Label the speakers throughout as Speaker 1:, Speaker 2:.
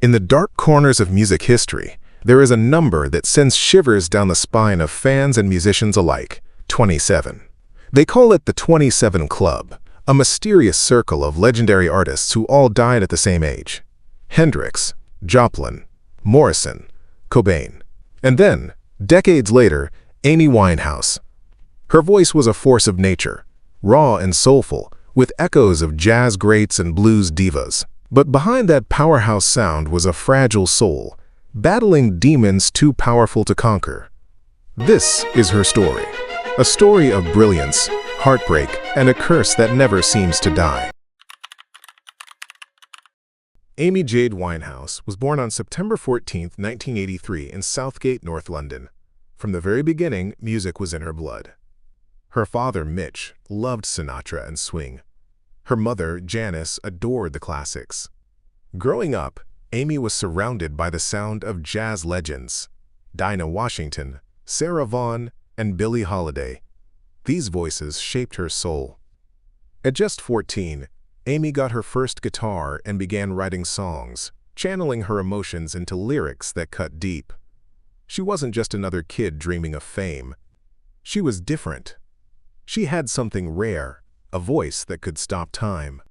Speaker 1: In the dark corners of music history, there is a number that sends shivers down the spine of fans and musicians alike: 27. They call it the 27 Club, a mysterious circle of legendary artists who all died at the same age. Hendrix, Joplin, Morrison, Cobain. And then, decades later, Amy Winehouse. Her voice was a force of nature, raw and soulful, with echoes of jazz greats and blues divas. But behind that powerhouse sound was a fragile soul, battling demons too powerful to conquer. This is her story, a story of brilliance, heartbreak, and a curse that never seems to die. Amy Jade Winehouse was born on September 14, 1983 in Southgate, North London. From the very beginning, music was in her blood. Her father, Mitch, loved Sinatra and swing. Her mother, Janice, adored the classics. Growing up, Amy was surrounded by the sound of jazz legends: Dinah Washington, Sarah Vaughan, and Billie Holiday. These voices shaped her soul. At just 14, Amy got her first guitar and began writing songs, channeling her emotions into lyrics that cut deep. She wasn't just another kid dreaming of fame. She was different. She had something rare, a voice that could stop time.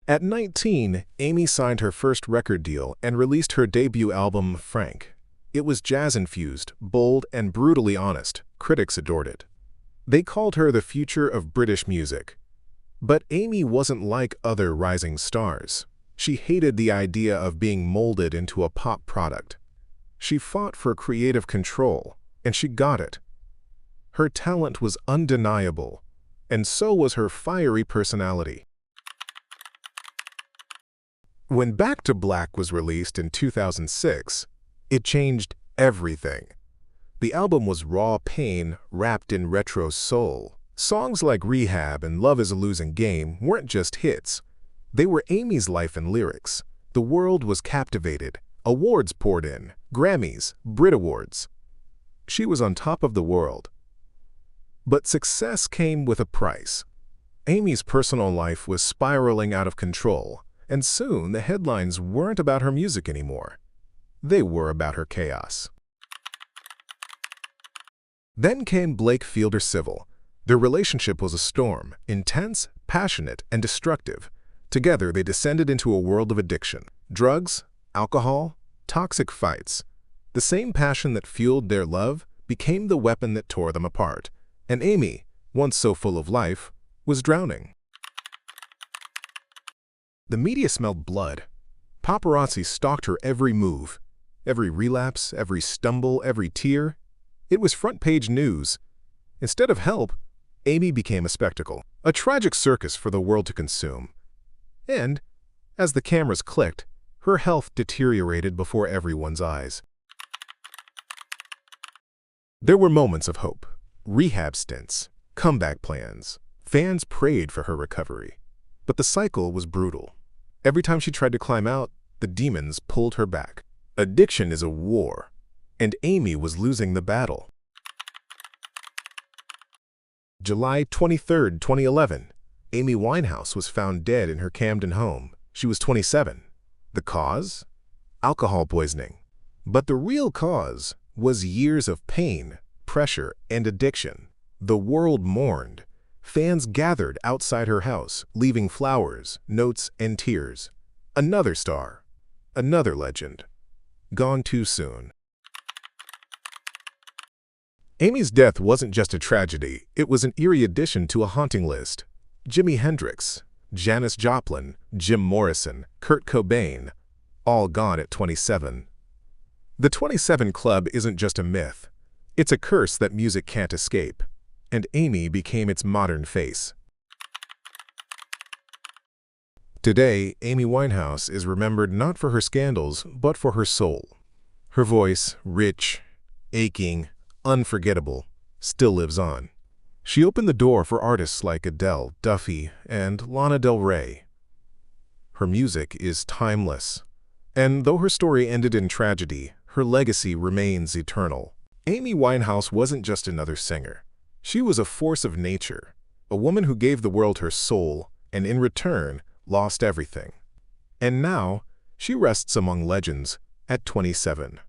Speaker 1: At 19, Amy signed her first record deal and released her debut album, Frank. It was jazz-infused, bold, and brutally honest. Critics adored it. They called her the future of British music. But Amy wasn't like other rising stars. She hated the idea of being molded into a pop product. She fought for creative control, and she got it. Her talent was undeniable, and so was her fiery personality. When Back to Black was released in 2006, it changed everything. The album was raw pain wrapped in retro soul. Songs like Rehab and Love is a Losing Game weren't just hits. They were Amy's life and lyrics. The world was captivated. Awards poured in. Grammys, Brit Awards. She was on top of the world. But success came with a price. Amy's personal life was spiraling out of control, and soon the headlines weren't about her music anymore. They were about her chaos. Then came Blake Fielder Civil. Their relationship was a storm, intense, passionate, and destructive. Together, they descended into a world of addiction. Drugs, alcohol, toxic fights. The same passion that fueled their love became the weapon that tore them apart. And Amy, once so full of life, was drowning. The media smelled blood. Paparazzi stalked her every move, every relapse, every stumble, every tear. It was front-page news. Instead of help, Amy became a spectacle, a tragic circus for the world to consume. And, as the cameras clicked, her health deteriorated before everyone's eyes. There were moments of hope, rehab stints, comeback plans. Fans prayed for her recovery. But the cycle was brutal. Every time she tried to climb out, the demons pulled her back. Addiction is a war, and Amy was losing the battle. July 23, 2011, Amy Winehouse was found dead in her Camden home. She was 27. The cause? Alcohol poisoning. But the real cause was years of pain, pressure, and addiction. The world mourned. Fans gathered outside her house, leaving flowers, notes, and tears. Another star. Another legend. Gone too soon. Amy's death wasn't just a tragedy, it was an eerie addition to a haunting list. Jimi Hendrix, Janis Joplin, Jim Morrison, Kurt Cobain, all gone at 27. The 27 Club isn't just a myth. It's a curse that music can't escape. And Amy became its modern face. Today, Amy Winehouse is remembered not for her scandals, but for her soul. Her voice, rich, aching, unforgettable, still lives on. She opened the door for artists like Adele, Duffy, and Lana Del Rey. Her music is timeless. And though her story ended in tragedy, her legacy remains eternal. Amy Winehouse wasn't just another singer. She was a force of nature, a woman who gave the world her soul and in return lost everything. And now, she rests among legends at 27.